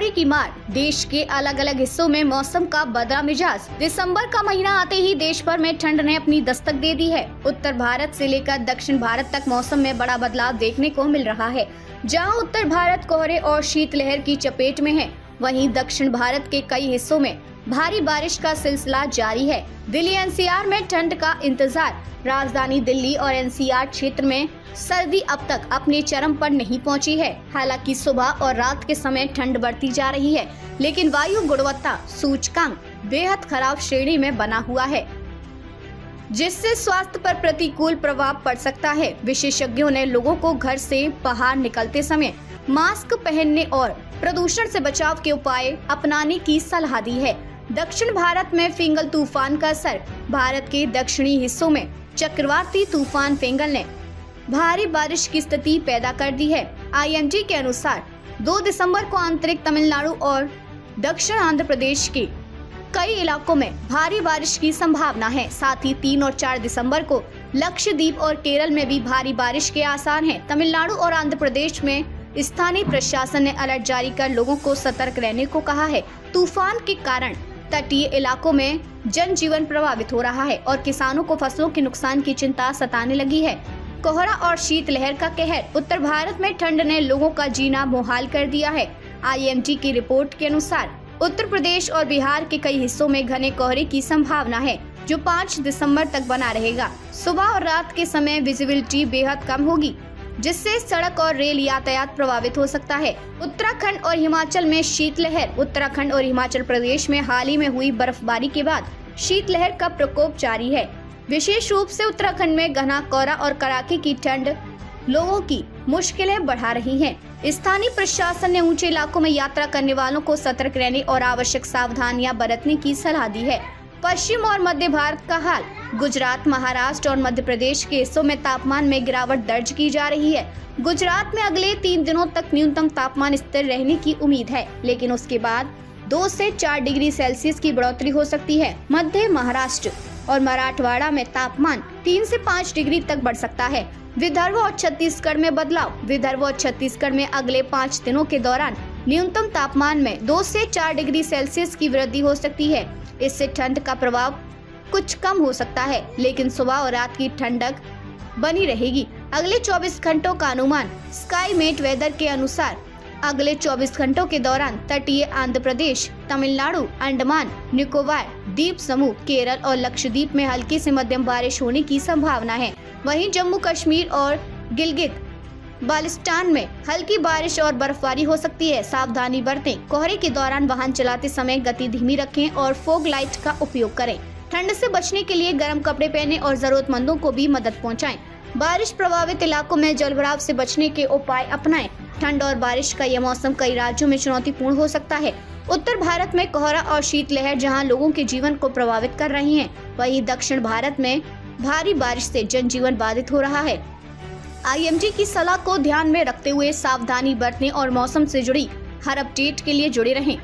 कोहरे की मार, देश के अलग अलग हिस्सों में मौसम का बदला मिजाज। दिसंबर का महीना आते ही देश भर में ठंड ने अपनी दस्तक दे दी है। उत्तर भारत से लेकर दक्षिण भारत तक मौसम में बड़ा बदलाव देखने को मिल रहा है। जहां उत्तर भारत कोहरे और शीतलहर की चपेट में है, वहीं दक्षिण भारत के कई हिस्सों में भारी बारिश का सिलसिला जारी है। दिल्ली एनसीआर में ठंड का इंतजार। राजधानी दिल्ली और एनसीआर क्षेत्र में सर्दी अब तक अपने चरम पर नहीं पहुंची है। हालांकि सुबह और रात के समय ठंड बढ़ती जा रही है, लेकिन वायु गुणवत्ता सूचकांक बेहद खराब श्रेणी में बना हुआ है, जिससे स्वास्थ्य पर प्रतिकूल प्रभाव पड़ सकता है। विशेषज्ञों ने लोगों को घर से बाहर निकलते समय मास्क पहनने और प्रदूषण से बचाव के उपाय अपनाने की सलाह दी है। दक्षिण भारत में फिंगल तूफान का असर। भारत के दक्षिणी हिस्सों में चक्रवाती तूफान फिंगल ने भारी बारिश की स्थिति पैदा कर दी है। आईएमडी के अनुसार 2 दिसंबर को आंतरिक तमिलनाडु और दक्षिण आंध्र प्रदेश के कई इलाकों में भारी बारिश की संभावना है। साथ ही 3 और 4 दिसंबर को लक्षद्वीप और केरल में भी भारी बारिश के आसार हैं। तमिलनाडु और आंध्र प्रदेश में स्थानीय प्रशासन ने अलर्ट जारी कर लोगों को सतर्क रहने को कहा है। तूफान के कारण तटीय इलाकों में जनजीवन प्रभावित हो रहा है और किसानों को फसलों के नुकसान की चिंता सताने लगी है। कोहरा और शीतलहर का कहर। उत्तर भारत में ठंड ने लोगों का जीना मुहाल कर दिया है। आईएमडी की रिपोर्ट के अनुसार उत्तर प्रदेश और बिहार के कई हिस्सों में घने कोहरे की संभावना है, जो 5 दिसंबर तक बना रहेगा। सुबह और रात के समय विजिबिलिटी बेहद कम होगी, जिससे सड़क और रेल यातायात प्रभावित हो सकता है। उत्तराखंड और हिमाचल में शीतलहर। उत्तराखंड और हिमाचल प्रदेश में हाल ही में हुई बर्फबारी के बाद शीतलहर का प्रकोप जारी है। विशेष रूप से उत्तराखंड में घना कोहरा और कड़ाके की ठंड लोगों की मुश्किलें बढ़ा रही हैं। स्थानीय प्रशासन ने ऊंचे इलाकों में यात्रा करने वालों को सतर्क रहने और आवश्यक सावधानियां बरतने की सलाह दी है। पश्चिम और मध्य भारत का हाल। गुजरात, महाराष्ट्र और मध्य प्रदेश के हिस्सों में तापमान में गिरावट दर्ज की जा रही है। गुजरात में अगले 3 दिनों तक न्यूनतम तापमान स्थिर रहने की उम्मीद है, लेकिन उसके बाद 2 से 4 डिग्री सेल्सियस की बढ़ोतरी हो सकती है। मध्य महाराष्ट्र और मराठवाड़ा में तापमान 3 से 5 डिग्री तक बढ़ सकता है। विदर्भ और छत्तीसगढ़ में बदलाव। विदर्भ और छत्तीसगढ़ में अगले 5 दिनों के दौरान न्यूनतम तापमान में 2 से 4 डिग्री सेल्सियस की वृद्धि हो सकती है। इससे ठंड का प्रभाव कुछ कम हो सकता है, लेकिन सुबह और रात की ठंडक बनी रहेगी। अगले 24 घंटों का अनुमान। स्काईमेट वेदर के अनुसार अगले 24 घंटों के दौरान तटीय आंध्र प्रदेश, तमिलनाडु, अंडमान निकोबार द्वीप समूह, केरल और लक्षद्वीप में हल्की से मध्यम बारिश होने की संभावना है। वहीं जम्मू कश्मीर और गिलगित बाल्टिस्तान में हल्की बारिश और बर्फबारी हो सकती है। सावधानी बरतें। कोहरे के दौरान वाहन चलाते समय गति धीमी रखें और फॉग लाइट का उपयोग करें। ठंड से बचने के लिए गर्म कपड़े पहनें और जरूरतमंदों को भी मदद पहुंचाएं। बारिश प्रभावित इलाकों में जलभराव से बचने के उपाय अपनाएं। ठंड और बारिश का यह मौसम कई राज्यों में चुनौतीपूर्ण हो सकता है। उत्तर भारत में कोहरा और शीतलहर जहां लोगों के जीवन को प्रभावित कर रही है, वहीं दक्षिण भारत में भारी बारिश से जनजीवन बाधित हो रहा है। आईएमडी की सलाह को ध्यान में रखते हुए सावधानी बरतने और मौसम से जुड़ी हर अपडेट के लिए जुड़े रहें।